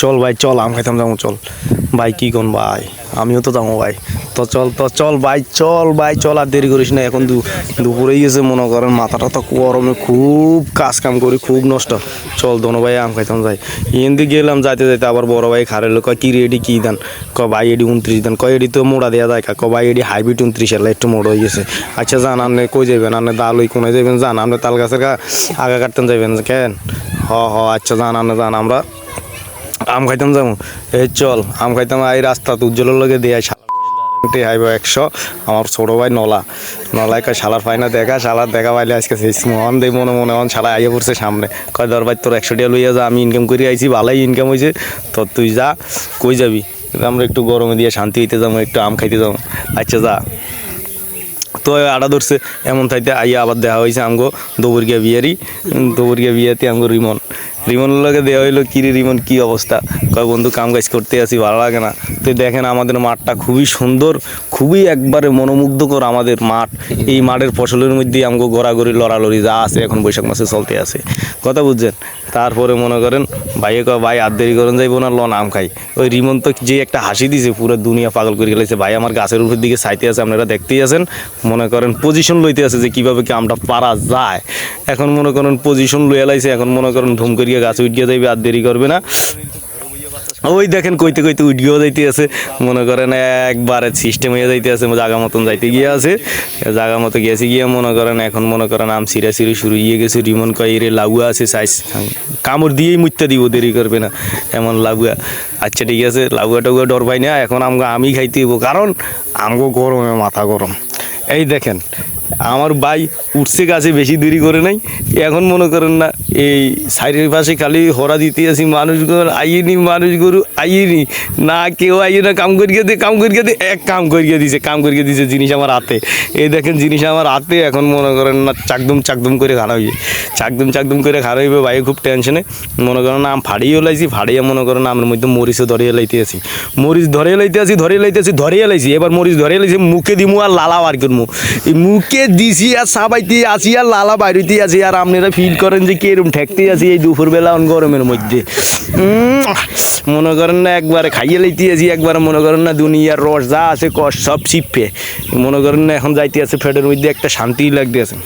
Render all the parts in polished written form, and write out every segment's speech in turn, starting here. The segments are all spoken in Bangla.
চল ভাই চল আম খাইতাম যাবো চল ভাই কি কোন ভাই আমিও তো যাবো ভাই তো চল ভাই চল আর দেরি করিস না এখন দুপুরেই গেছে মনে করেন মাথাটা তো গরমে খুব কাজ কাম করি খুব নষ্ট চল দোনো ভাই আম খাইতাম যাই এনদি গেলাম যাইতে যাইতে আবার বড় ভাই খারেলো কয় কি রেডি কি দেন ভাই এডি 29 দেন কয় এডি তো মোড়া দেওয়া যায় ভাই এডি হাইব্রিড 29 এর একটু মোড় হয়ে গেছে আচ্ছা যান আপনি কই যাবেন আপনি দাল ওই কোনায় যাবেন যান আপনি তাল গাছের আগা কাটতেন যাবেন কেন আচ্ছা যান আপনি যান আমরা আম খাইতাম যাবো এই চল আম খাইতাম এই রাস্তা উজ্জ্বলের লগে দিয়ে হাইব 100 আমার ছোট ভাই নলায় কয় শালার পাইনা শালার দেখা পাইলে আজকে মন দেয় মনে মন শালা আইয়া পড়ছে সামনে কয় দর ভাই তোর 100 টাকা লইয়া যা আমি ইনকাম করে আইছি ভালোই ইনকাম হয়েছে তো তুই যা কই যাবি আমরা একটু গরমে দিয়ে শান্তি হইতে যাবো একটু আম খাইতে যাবো আচ্ছা যা তো আড়া ধরছে এমন থাইতে আইয়া আবার দেখা হয়েছে আমগো দবরগিয়া বিয়াতে আমগো রিমনের লগে দেওয়া হইলো কিরে রিমন কি অবস্থা কয় বন্ধু কাম কাজ করতে আসি ভালো লাগে না তো দেখেন আমাদের মাঠটা খুবই সুন্দর খুবই একবারে মনোমুগ্ধকর আমাদের মাঠ এই মাঠের ফসলের মধ্যে আমগো গড়াগড়ি লড়ালড়ি যা আছে এখন বৈশাখ মাসে চলতে আছে কথা বুঝছেন তারপরে মনে করেন ভাইয়ে কয় ভাই আর দেরি করেন যাইব না লন আম খাই ওই রিমন তো যে একটা হাসি দিছে পুরো দুনিয়া পাগল করে গেলেছে ভাই আমার গাছের উপর দিকে চাইতে আছে আপনারা দেখতেই আছেন মনে করেন পজিশন লইতে আছে যে কীভাবে কি আমটা পারা যায় এখন মনে করেন পজিশন লইয়া লাইছে এখন মনে করেন ধুম করিয়া গাছ উঠিয়ে যাইবে আর দেরি করবে না ওই দেখেন কইতে উঠিয়েও যাইতে আছে মনে করেন একবারে সিস্টেম হয়ে যাইতে আছে জায়গা মতন যাইতে গিয়ে আছে জায়গা মতো গেছে গিয়ে মনে করেন এখন মনে করেন আম সিরা শুরু হয়ে গেছে রিমন কয় রে লাগুয়া আছে সাইজ কামড় দিয়েই মুইতে দিব দেরি করবে না এমন লাগুয়া আচ্ছা ঠিক আছে লাগুয়া টাগুয়া ডর পাই না এখন আমি খাইতে হইব কারণ আমগো গরমে মাথা গরম এই দেখেন আমার ভাই উঠছে গাছে বেশি দেরি করে নাই এখন মনে করেন না এই সাইডের পাশে খালি হরা দিতে আসি মানুষ গরু আইনি না কেউ আইয়ে না কাম করিয়ে দে এক কাম করিয়ে দিছে জিনিস আমার হাতে এই দেখেন জিনিস আমার হাতে এখন মনে করেন না চাকদম করে খারাপ হয়ে চাকদম করে খারাপ হইবে ভাই খুব টেনশনে মনে করেন না আম ফাড়িয়েও লাইছি ফাড়িয়ে মনে করেন আমের মধ্যে মরিচও ধরিয়ে লাইতে আসি এবার মরিচ ধরিয়ে লাইছি মুখে দিমু আর লালা বার করমু এই মুখে দিছি আর সাবাইতে আসি আর লালা বাইরেতে আসি আর আপনারা ফিল করেন যে কিরম ঠেকতে আসি এই দুপুরবেলা গরমের মধ্যে মনে করেন না একবারে খাইয়ে লাইতে আসি একবারে মনে করেন না দুনিয়ার রস যা আছে কষ সব চিপে মনে করেন না এখন যাইতে আছে ফেটের মধ্যে একটা শান্তি লাগতে আছে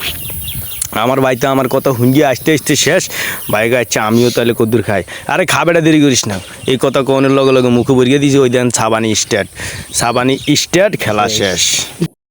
আমার ভাই তো আমার কথা হুঙ্গিয়ে আসতে শেষ ভাইকে আচ্ছা আমিও তাহলে কদ্দুর খাই আরে খাবেটা দেরি করিস না এই কথা কনের লগে মুখে বরিয়ে দিয়েছি ওই দেন সাবানি স্টার্ট খেলা শেষ।